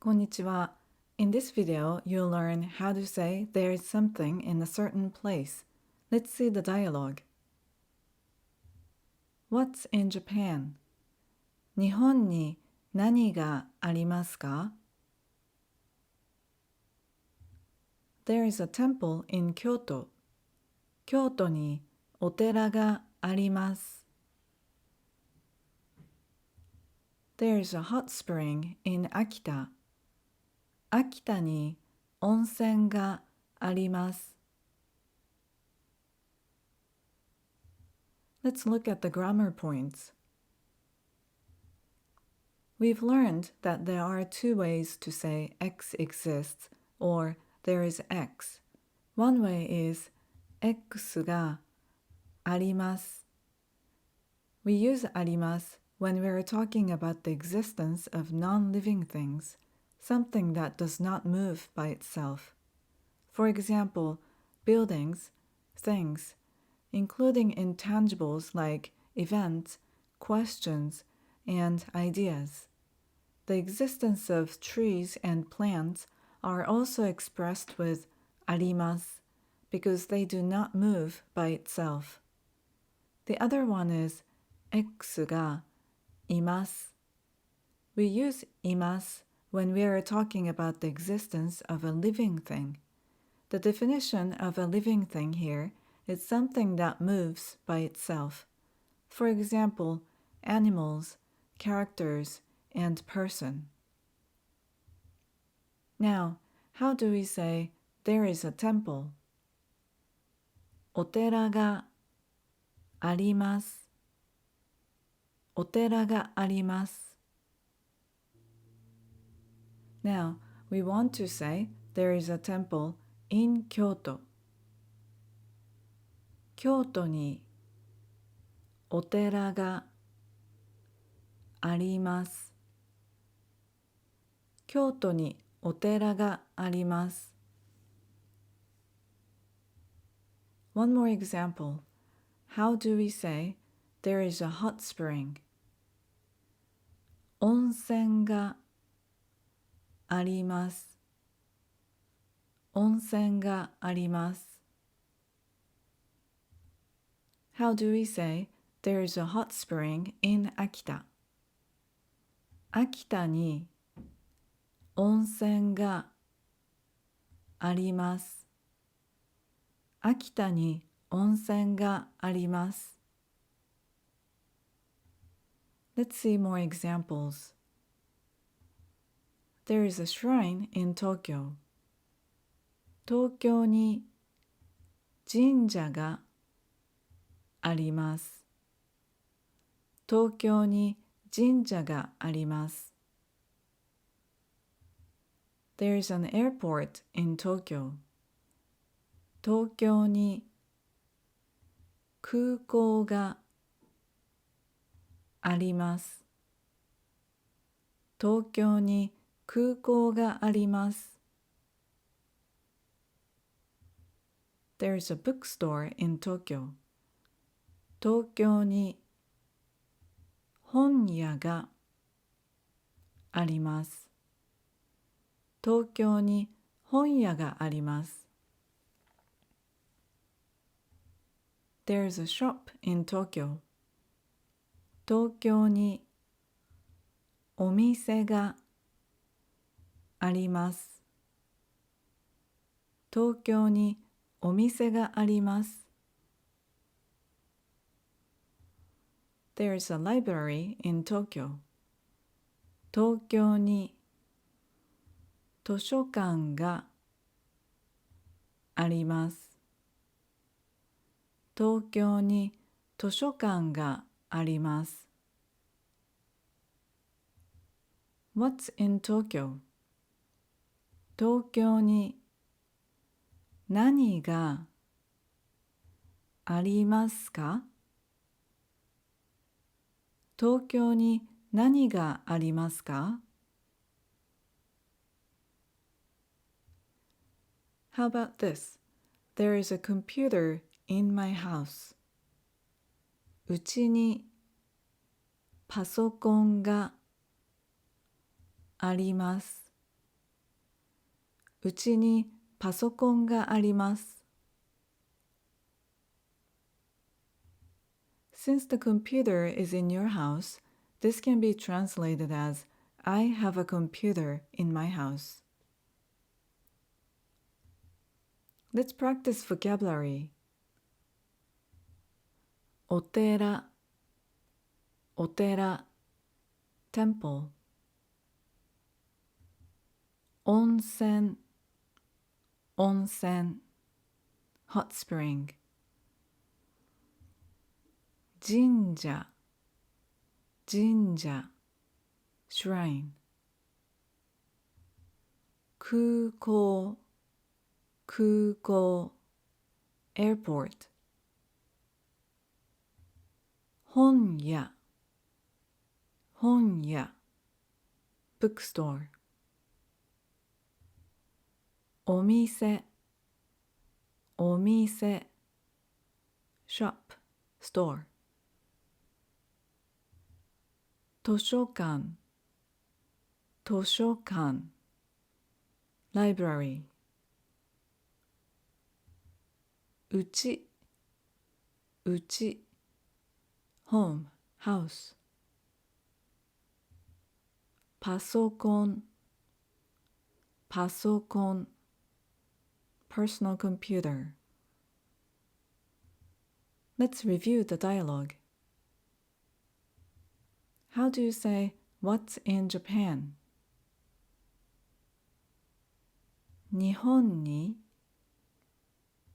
こんにちは. In this video, you'll learn how to say there is something in a certain place. Let's see the dialogue. What's in Japan? 日本に何がありますか? There is a temple in Kyoto. 京都にお寺があります. There is a hot spring in Akita. 秋田に温泉があります. Let's look at the grammar points. We've learned that there are two ways to say X exists or there is X. One way is X があります. We use あります when we're talking about the existence of non-living things, something that does not move by itself. For example, buildings, things, including intangibles like events, questions, and ideas. The existence of trees and plants are also expressed with あります because they do not move by itself. The other one is X がいます. We use います when we are talking about the existence of a living thing. The definition of a living thing here is something that moves by itself. For example, animals, characters, and person. Now, how do we say there is a temple? お寺があります. お寺があります. Now, we want to say there is a temple in Kyoto. 京都にお寺があります. 京都にお寺があります. One more example. How do we say there is a hot spring? 温泉があります. 温泉があります. How do we say there is a hot spring in Akita? 秋田に温泉があります. 秋田に温泉があります. Let's see more examples. There is a shrine in Tokyo. 東京に神社があります. 東京に神社があります. There is an airport in Tokyo. 東京に空港があります. 東京に空港があります. There is a bookstore in Tokyo. 東京に本屋があります. 東京に本屋があります. There is a shop in Tokyo. 東京にお店があります. 東京にお店があります. There is a library in Tokyo. 東京に図書館があります. 東京に図書館があります. What's in Tokyo? 東京に何がありますか? 東京に何がありますか? How about this? There is a computer in my house. うちにパソコンがあります.うちにパソコンがあります。Since the computer is in your house, this can be translated as I have a computer in my house. Let's practice vocabulary. お寺、お寺、temple. 温泉、温泉、hot spring. 神社、神社、shrine. 空港、空港、airport. 本屋、本屋、bookstore. お店、お店、shop, store. 図書館、図書館、library. うち、うち、home, house. パソコン、パソコン、personal computer. Let's review the dialogue. How do you say, what's in Japan? 日本に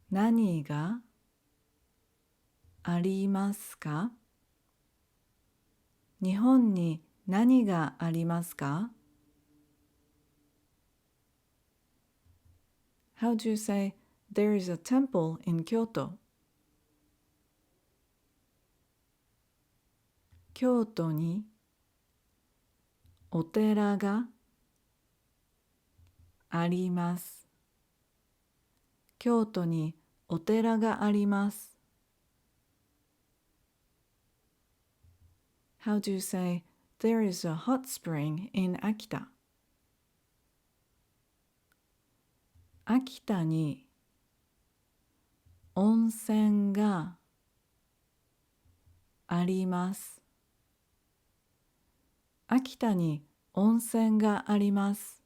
何がありますか？日本に何がありますか？ How do you say, there is a temple in Kyoto? 京都にお寺があります。京都にお寺があります。How do you say, there is a hot spring in 秋田? 秋田に温泉があります。秋田に温泉があります。